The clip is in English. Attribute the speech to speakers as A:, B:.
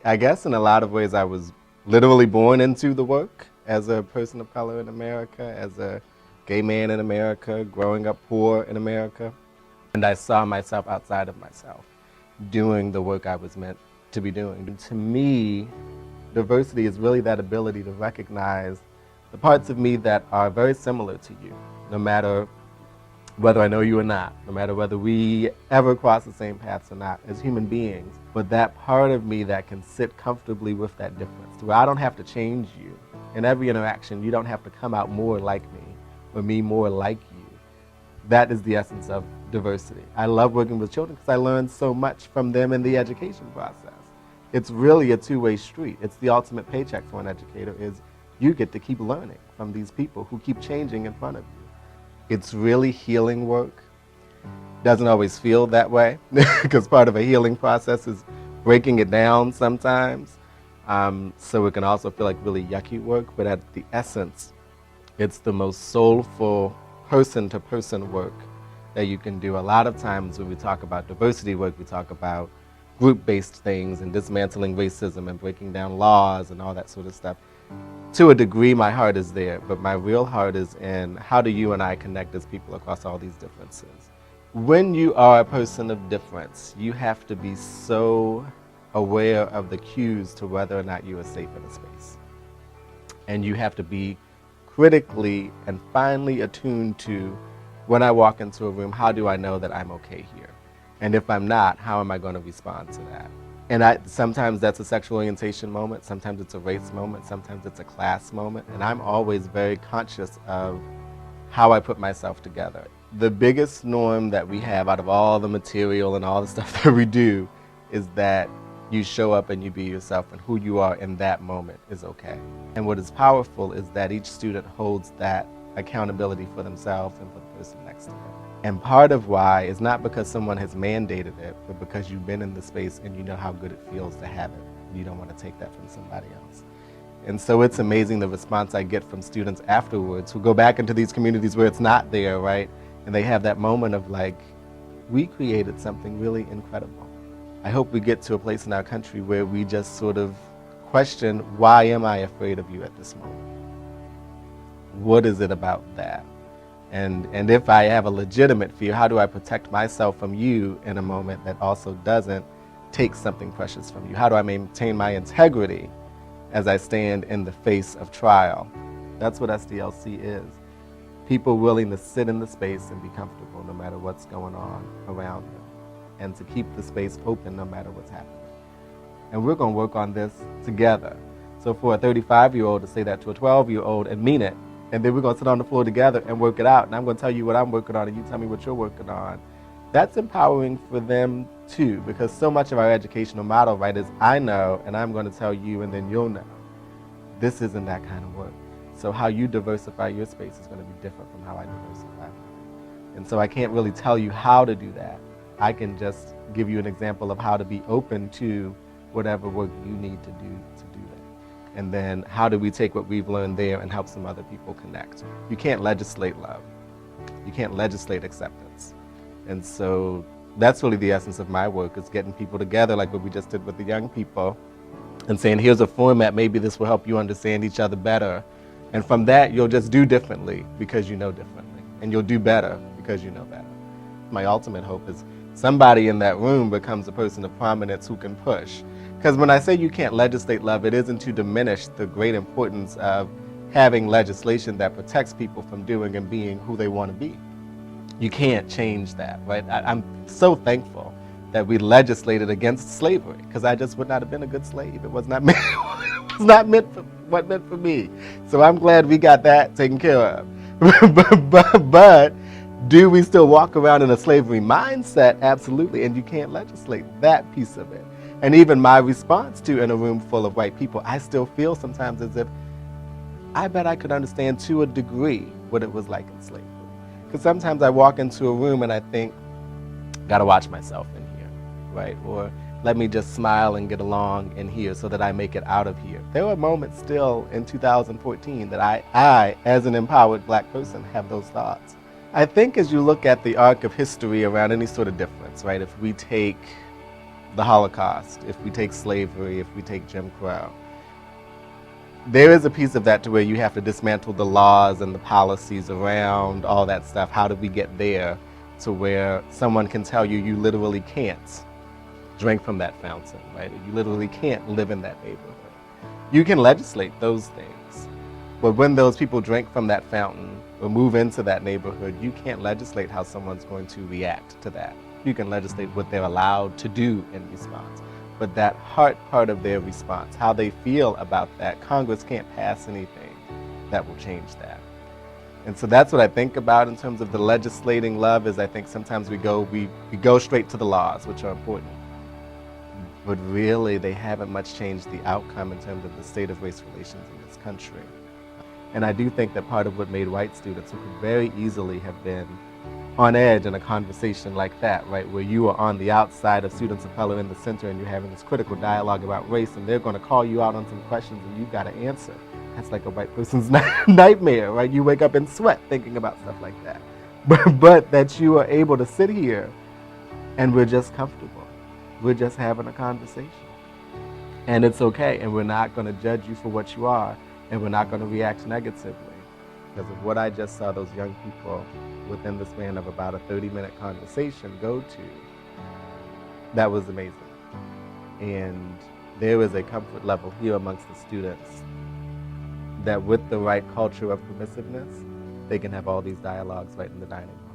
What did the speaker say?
A: I guess in a lot of ways I was literally born into the work as a person of color in America, as a gay man in America, growing up poor in America. And I saw myself outside of myself doing the work I was meant to be doing. And to me, diversity is really that ability to recognize the parts of me that are very similar to you, no matter whether I know you or not, no matter whether we ever cross the same paths or not as human beings, but that part of me that can sit comfortably with that difference, where I don't have to change you. In every interaction, you don't have to come out more like me or me more like you. That is the essence of diversity. I love working with children because I learn so much from them in the education process. It's really a two-way street. It's the ultimate paycheck for an educator is you get to keep learning from these people who keep changing in front of you. It's really healing work. Doesn't always feel that way because part of a healing process is breaking it down sometimes. So it can also feel like really yucky work, but at the essence, it's the most soulful person-to-person work that you can do. A lot of times when we talk about diversity work, we talk about group-based things and dismantling racism and breaking down laws and all that sort of stuff. To a degree, my heart is there, but my real heart is in how do you and I connect as people across all these differences. When you are a person of difference, you have to be so aware of the cues to whether or not you are safe in a space. And you have to be critically and finely attuned to when I walk into a room, how do I know that I'm okay here? And if I'm not, how am I going to respond to that? And sometimes that's a sexual orientation moment, sometimes it's a race moment, sometimes it's a class moment, and I'm always very conscious of how I put myself together. The biggest norm that we have out of all the material and all the stuff that we do is that you show up and you be yourself, and who you are in that moment is okay. And what is powerful is that each student holds that accountability for themselves and for the person next to them. And part of why is not because someone has mandated it, but because you've been in the space and you know how good it feels to have it. And you don't want to take that from somebody else. And so it's amazing the response I get from students afterwards who go back into these communities where it's not there, right? And they have that moment of like, we created something really incredible. I hope we get to a place in our country where we just sort of question, why am I afraid of you at this moment? What is it about that? And if I have a legitimate fear, how do I protect myself from you in a moment that also doesn't take something precious from you? How do I maintain my integrity as I stand in the face of trial? That's what SDLC is. People willing to sit in the space and be comfortable no matter what's going on around them, and to keep the space open no matter what's happening. And we're going to work on this together. So for a 35-year-old to say that to a 12-year-old and mean it, and then we're going to sit on the floor together and work it out, and I'm going to tell you what I'm working on and you tell me what you're working on, that's empowering for them too, because so much of our educational model, right, is I know and I'm going to tell you and then you'll know. This isn't that kind of work. So how you diversify your space is going to be different from how I diversify mine. And so I can't really tell you how to do that. I can just give you an example of how to be open to whatever work you need to do that. And then how do we take what we've learned there and help some other people connect? You can't legislate love. You can't legislate acceptance. And so that's really the essence of my work, is getting people together like what we just did with the young people and saying, here's a format, maybe this will help you understand each other better. And from that, you'll just do differently because you know differently. And you'll do better because you know better. My ultimate hope is somebody in that room becomes a person of prominence who can push. Because when I say you can't legislate love, it isn't to diminish the great importance of having legislation that protects people from doing and being who they want to be. You can't change that, right? I'm so thankful that we legislated against slavery, because I just would not have been a good slave. It was not meant, it was not meant for what meant for me. So I'm glad we got that taken care of. but do we still walk around in a slavery mindset? Absolutely, and you can't legislate that piece of it. And even my response to in a room full of white people, I still feel sometimes as if I bet I could understand to a degree what it was like in slavery. Because sometimes I walk into a room and I think, gotta watch myself in here, right? Or let me just smile and get along in here so that I make it out of here. There are moments still in 2014 that I, as an empowered black person, have those thoughts. I think as you look at the arc of history around any sort of difference, right? If we take the Holocaust, if we take slavery, if we take Jim Crow, there is a piece of that to where you have to dismantle the laws and the policies around all that stuff. How did we get there to where someone can tell you you literally can't drink from that fountain, right? You literally can't live in that neighborhood. You can legislate those things, but when those people drink from that fountain or move into that neighborhood, you can't legislate how someone's going to react to that. You can legislate what they're allowed to do in response. But that heart part of their response, how they feel about that, Congress can't pass anything that will change that. And so that's what I think about in terms of the legislating love, is I think sometimes we go straight to the laws, which are important. But really, they haven't much changed the outcome in terms of the state of race relations in this country. And I do think that part of what made white students, who could very easily have been on edge in a conversation like that, right, where you are on the outside of students of color in the center and you're having this critical dialogue about race, and they're going to call you out on some questions and you've got to answer. That's like a white person's nightmare, right? You wake up in sweat thinking about stuff like that. But that you are able to sit here and we're just comfortable. We're just having a conversation. And it's okay, and we're not going to judge you for what you are, and we're not going to react negatively. Because of what I just saw those young people within the span of about a 30-minute conversation go to, that was amazing. And there is a comfort level here amongst the students that with the right culture of permissiveness, they can have all these dialogues right in the dining room.